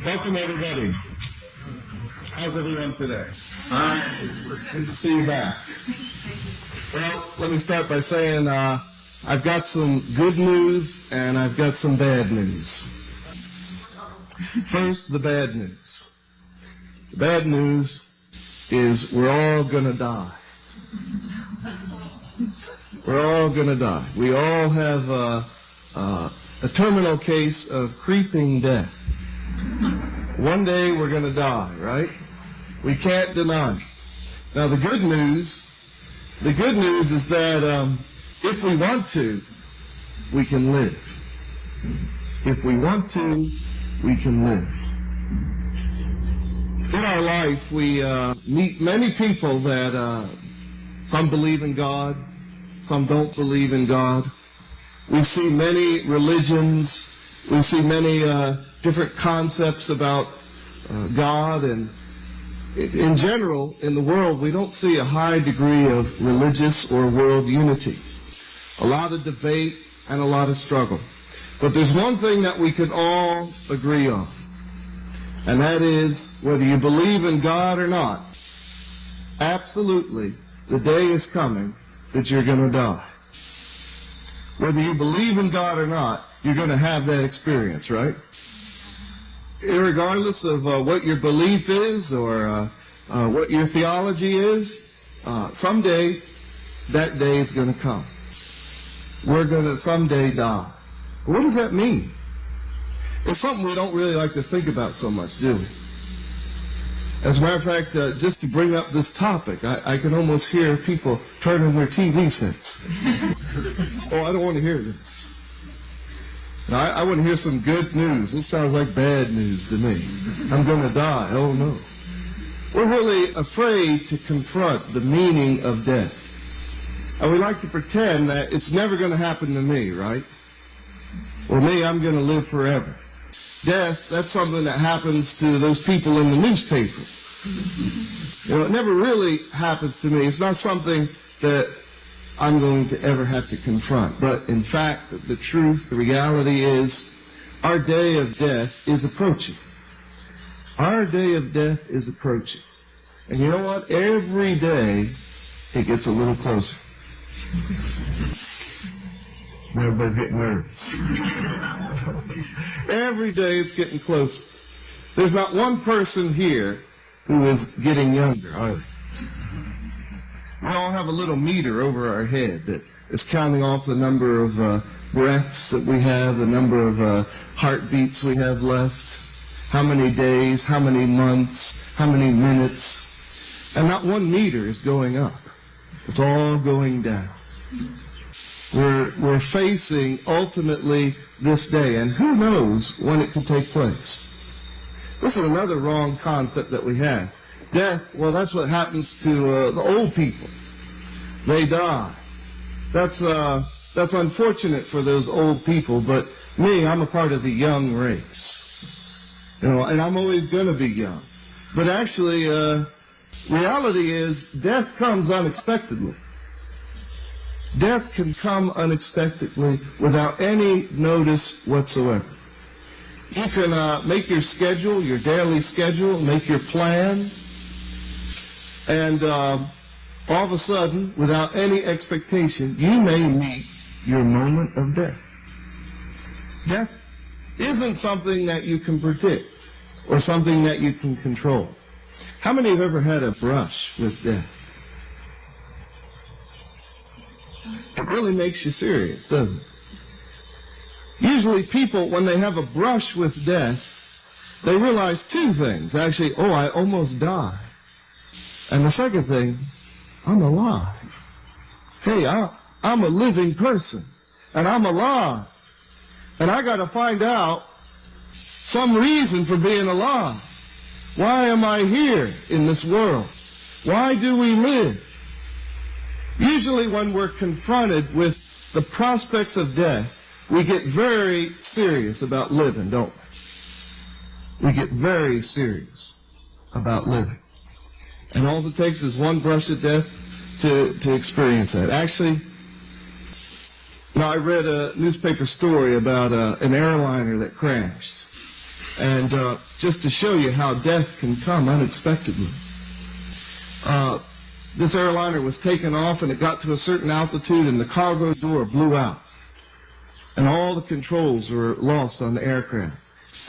Welcome, everybody. How's everyone today? Good to see you back. Well, let me start by saying I've got some good news and I've got some bad news. First, the bad news. The bad news is we're all going to die. We're all going to die. We all have a terminal case of creeping death. One day we're going to die, right? We can't deny it. Now the good news is that if we want to, we can live. If we want to, we can live. In our life, we meet many people that some believe in God, some don't believe in God. We see many religions. We see many different concepts about God, and in general, in the world, we don't see a high degree of religious or world unity. A lot of debate and a lot of struggle. But there's one thing that we can all agree on, and that is, whether you believe in God or not, absolutely, the day is coming that you're going to die. Whether you believe in God or not, you're going to have that experience, right? Irregardless of what your belief is or what your theology is, someday that day is going to come. We're going to someday die. But what does that mean? It's something we don't really like to think about so much, do we? As a matter of fact, just to bring up this topic, I can almost hear people turning their TV sets. Oh, I don't want to hear this. Now, I want to hear some good news. This sounds like bad news to me. I'm going to die. Oh, no. We're really afraid to confront the meaning of death. And we like to pretend that it's never going to happen to me, right? Well, me, I'm going to live forever. Death, that's something that happens to those people in the newspaper. You know, it never really happens to me. It's not something that I'm going to ever have to confront. But in fact, the truth, the reality is, our day of death is approaching. Our day of death is approaching. And you know what? Every day, it gets a little closer. Everybody's getting nervous. Every day it's getting closer. There's not one person here who is getting younger, are they? We all have a little meter over our head that is counting off the number of breaths that we have, the number of heartbeats we have left, how many days, how many months, how many minutes. And not one meter is going up. It's all going down. We're facing, ultimately, this day, and who knows when it could take place. This is another wrong concept that we have. Death, well, that's what happens to the old people. They die. That's unfortunate for those old people, but me, I'm a part of the young race. You know, and I'm always going to be young. But actually, reality is death comes unexpectedly. Death can come unexpectedly without any notice whatsoever. You can make your schedule, your daily schedule, make your plan, and all of a sudden, without any expectation, you may meet your moment of death. Death isn't something that you can predict or something that you can control. How many have ever had a brush with death? It really makes you serious, doesn't it? Usually people, when they have a brush with death, they realize two things. Actually, oh, I almost died. And the second thing, I'm alive. Hey, I'm a living person, and I'm alive. And I got to find out some reason for being alive. Why am I here in this world? Why do we live? Usually when we're confronted with the prospects of death, we get very serious about living, don't we? We get very serious about living. And all it takes is one brush of death to experience that. Actually, Now, I read a newspaper story about an airliner that crashed. And just to show you how death can come unexpectedly, this airliner was taken off and it got to a certain altitude and the cargo door blew out. And all the controls were lost on the aircraft.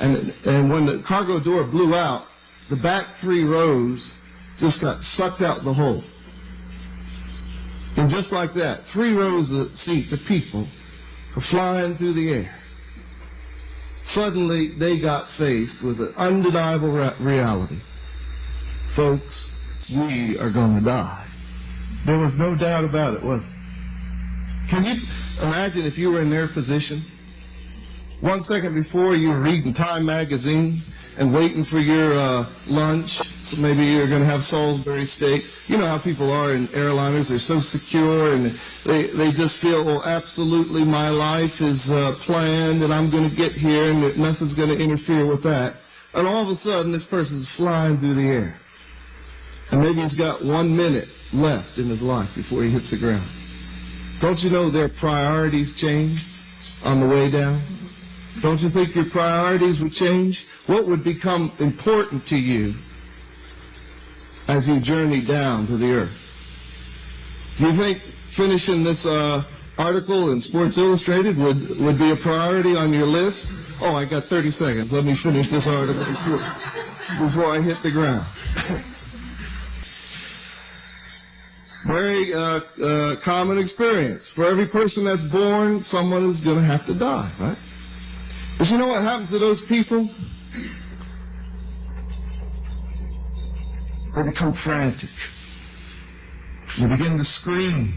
And when the cargo door blew out, the back 3 rows just got sucked out the hole. And just like that, 3 rows of seats of people were flying through the air. Suddenly, they got faced with an undeniable reality. Folks, we are going to die. There was no doubt about it, was there? Can you imagine if you were in their position? 1 second before, you were reading Time magazine and waiting for your lunch. So maybe you're going to have Salisbury steak. You know how people are in airliners. They're so secure and they just feel, oh, absolutely my life is planned and I'm going to get here and nothing's going to interfere with that. And all of a sudden, this person's flying through the air. And maybe he's got 1 minute left in his life before he hits the ground. Don't you know their priorities changed on the way down? Don't you think your priorities would change? What would become important to you as you journey down to the earth? Do you think finishing this article in Sports Illustrated would be a priority on your list? Oh, I got 30 seconds. Let me finish this article before I hit the ground. Very common experience. For every person that's born, someone is going to have to die, right? But you know what happens to those people? They become frantic. They begin to scream.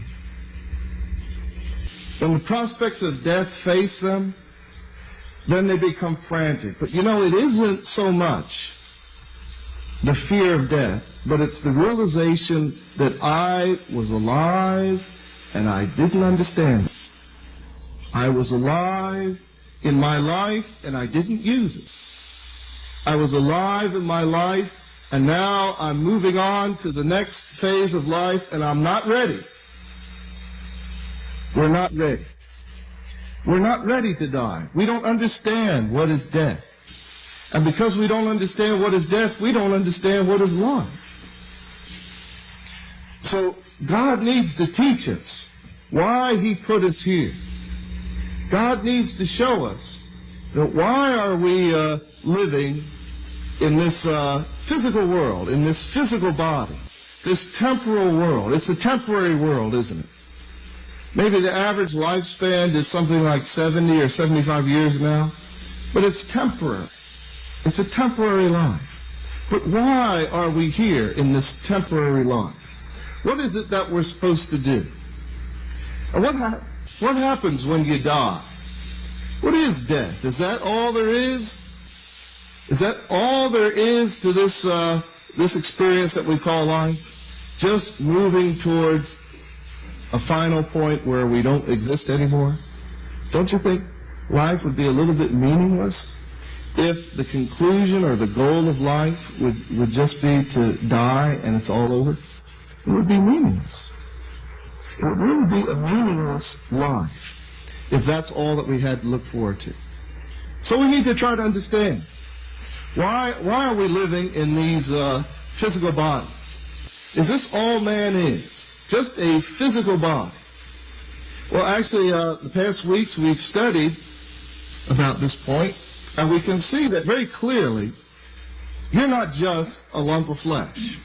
When the prospects of death face them, then they become frantic. But you know, it isn't so much the fear of death, but it's the realization that I was alive and I didn't understand it. I was alive in my life and I didn't use it. I was alive in my life and now I'm moving on to the next phase of life and I'm not ready. We're not ready. We're not ready to die. We don't understand what is death. And because we don't understand what is death, we don't understand what is life. So God needs to teach us why He put us here. God needs to show us that why are we living in this physical world, in this physical body, this temporal world. It's a temporary world, isn't it? Maybe the average lifespan is something like 70 or 75 years now, but it's temporary. It's a temporary life. But why are we here in this temporary life? What is it that we're supposed to do? And what happens when you die? What is death? Is that all there is? Is that all there is to this experience that we call life? Just moving towards a final point where we don't exist anymore? Don't you think life would be a little bit meaningless if the conclusion or the goal of life would just be to die and it's all over? It would be meaningless. It would really be a meaningless life if that's all that we had to look forward to. So we need to try to understand why are we living in these physical bodies? Is this all man is? Just a physical body? Well, actually, the past weeks we've studied about this point, and we can see that very clearly you're not just a lump of flesh,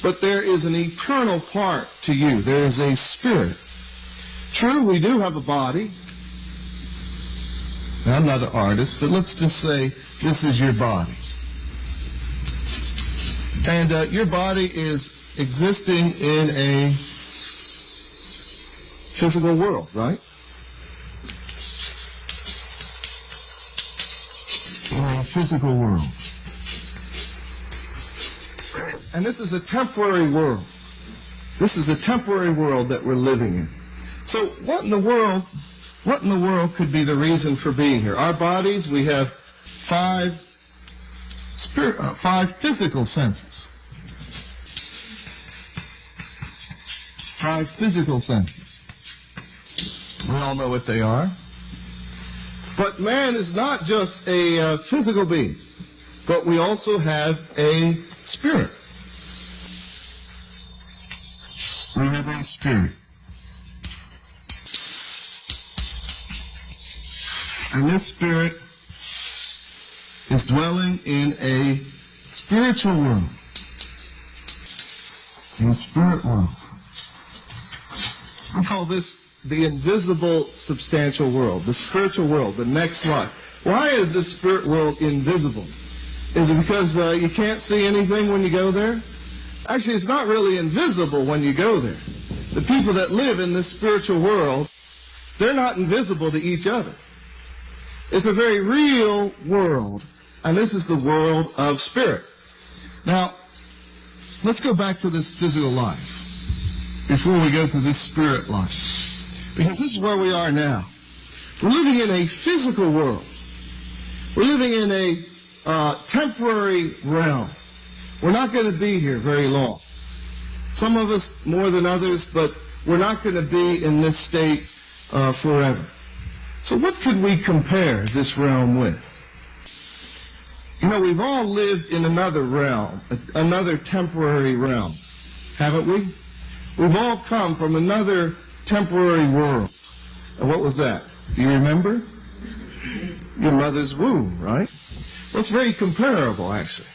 but there is an eternal part to you. There is a spirit. True, we do have a body. Now, I'm not an artist, but let's just say this is your body. And your body is existing in a physical world, right? A physical world. And this is a temporary world. This is a temporary world that we're living in. So what in the world could be the reason for being here? Our bodies, we have five physical senses. 5 physical senses. We all know what they are. But man is not just a physical being, but we also have a spirit. We have a spirit. And this spirit is dwelling in a spiritual world. In a spirit world. We call this the invisible substantial world, the spiritual world, the next life. Why is this spirit world invisible? Is it because you can't see anything when you go there? Actually, it's not really invisible when you go there. The people that live in this spiritual world, they're not invisible to each other. It's a very real world, and this is the world of spirit. Now, let's go back to this physical life before we go to this spirit life. Because this is where we are now. We're living in a physical world. We're living in a temporary realm. We're not going to be here very long. Some of us more than others, but we're not going to be in this state forever. So what could we compare this realm with? You know, we've all lived in another realm, another temporary realm, haven't we? We've all come from another temporary world. And what was that? Do you remember? Your mother's womb, right? Well, it's very comparable, actually.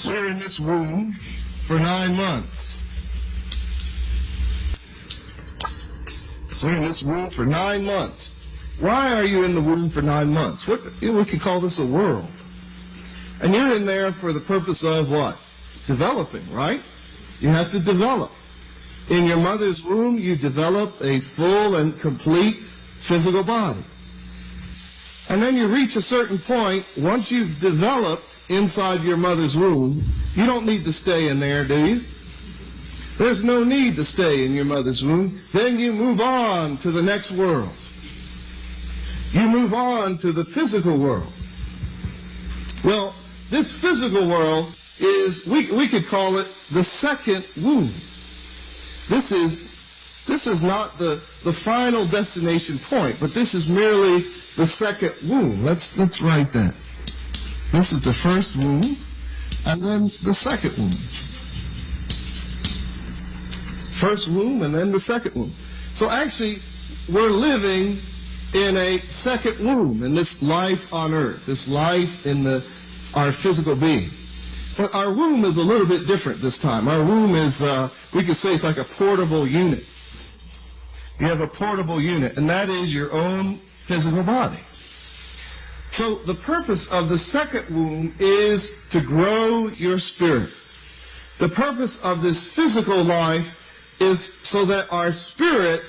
We're in this womb for 9 months. We're in this womb for 9 months. Why are you in the womb for 9 months? We could call this a world. And you're in there for the purpose of what? Developing, right? You have to develop. In your mother's womb, you develop a full and complete physical body. And then you reach a certain point, once you've developed inside your mother's womb, you don't need to stay in there, do you? There's no need to stay in your mother's womb. Then you move on to the next world. You move on to the physical world. Well, this physical world is, we could call it the second womb. This is not the final destination point, but this is merely the second womb. Let's write that. This is the first womb, and then the second womb. First womb, and then the second womb. So actually, we're living in a second womb, in this life on earth, this life in our physical being. But our womb is a little bit different this time. Our womb is, we could say it's like a portable unit. You have a portable unit, and that is your own physical body. So the purpose of the second womb is to grow your spirit. The purpose of this physical life is so that our spirit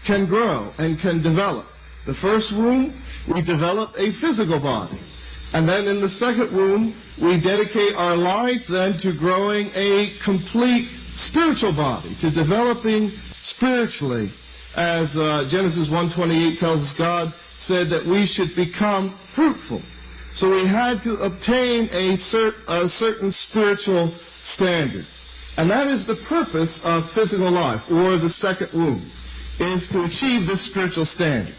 can grow and can develop. The first womb, we develop a physical body. And then in the second womb, we dedicate our life then to growing a complete spiritual body, to developing spiritually. As Genesis 1:28 tells us, God said that we should become fruitful. So we had to obtain a certain spiritual standard. And that is the purpose of physical life, or the second womb, is to achieve this spiritual standard.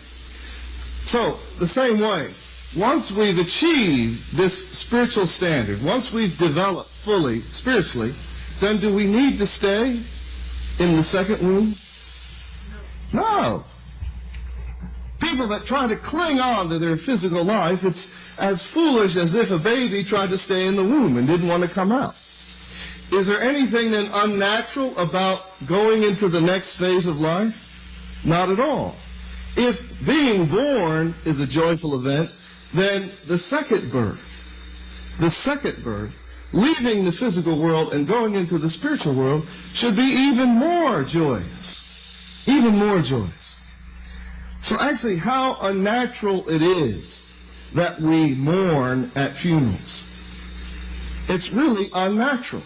So, the same way, once we've achieved this spiritual standard, once we've developed fully spiritually, then do we need to stay in the second womb? No. People that try to cling on to their physical life, it's as foolish as if a baby tried to stay in the womb and didn't want to come out. Is there anything then unnatural about going into the next phase of life? Not at all. If being born is a joyful event, then the second birth, leaving the physical world and going into the spiritual world, should be even more joyous. Even more joyous. So actually, how unnatural it is that we mourn at funerals. It's really unnatural.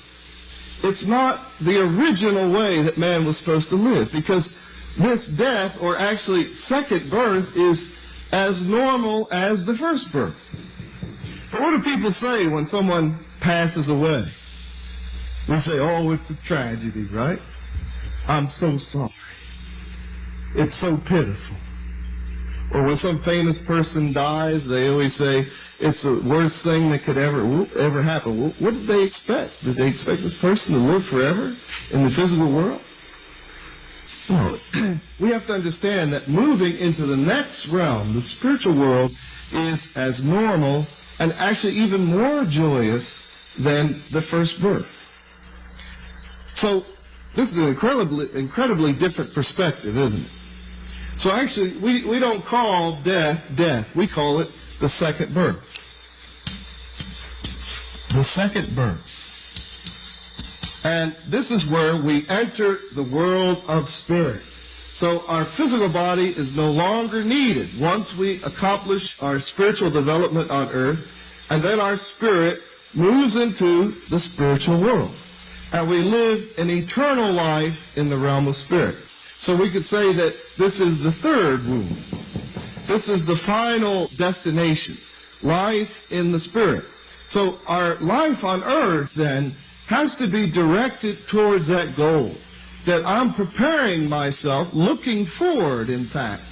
It's not the original way that man was supposed to live, because this death, or actually second birth, is as normal as the first birth. But what do people say when someone passes away? We say, oh, it's a tragedy, right? I'm so sorry. It's so pitiful. Or when some famous person dies, they always say it's the worst thing that could ever happen. Well, what did they expect? Did they expect this person to live forever in the physical world? No. We have to understand that moving into the next realm, the spiritual world, is as normal and actually even more joyous than the first birth. So this is an incredibly different perspective, isn't it? So actually, we don't call death. We call it the second birth. The second birth. And this is where we enter the world of spirit. So our physical body is no longer needed once we accomplish our spiritual development on earth, and then our spirit moves into the spiritual world. And we live an eternal life in the realm of spirit. So we could say that this is the third womb. This is the final destination, life in the spirit. So our life on earth then has to be directed towards that goal, that I'm preparing myself, looking forward, in fact,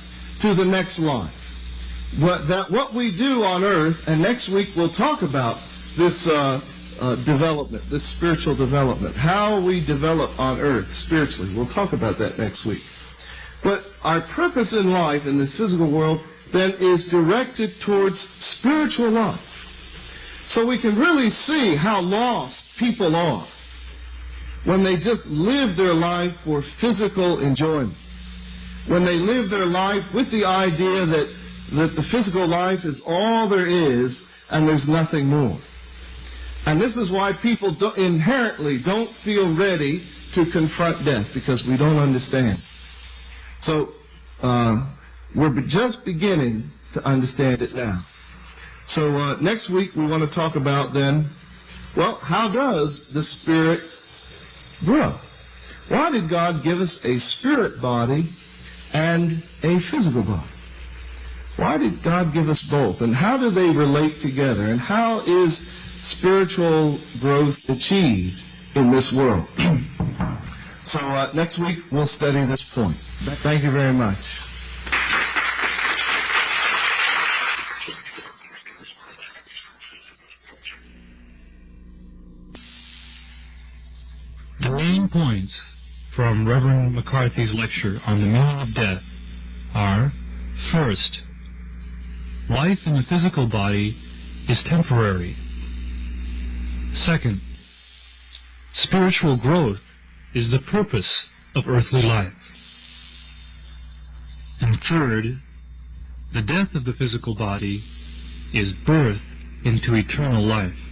to the next life. What we do on earth, and next week we'll talk about this development, this spiritual development, how we develop on earth spiritually. We'll talk about that next week. But our purpose in life in this physical world then is directed towards spiritual life. So we can really see how lost people are when they just live their life for physical enjoyment. When they live their life with the idea that the physical life is all there is and there's nothing more. And this is why people inherently don't feel ready to confront death, because we don't understand. So we're just beginning to understand it now. So next week we want to talk about then, well, how does the spirit grow? Why did God give us a spirit body and a physical body? Why did God give us both? And how do they relate together? And how is spiritual growth achieved in this world? So next week we'll study this point. Thank you very much. The main points from Reverend McCarthy's lecture on the meaning of death are: first, life in the physical body is temporary. Second, spiritual growth is the purpose of earthly life. And third, the death of the physical body is birth into eternal life.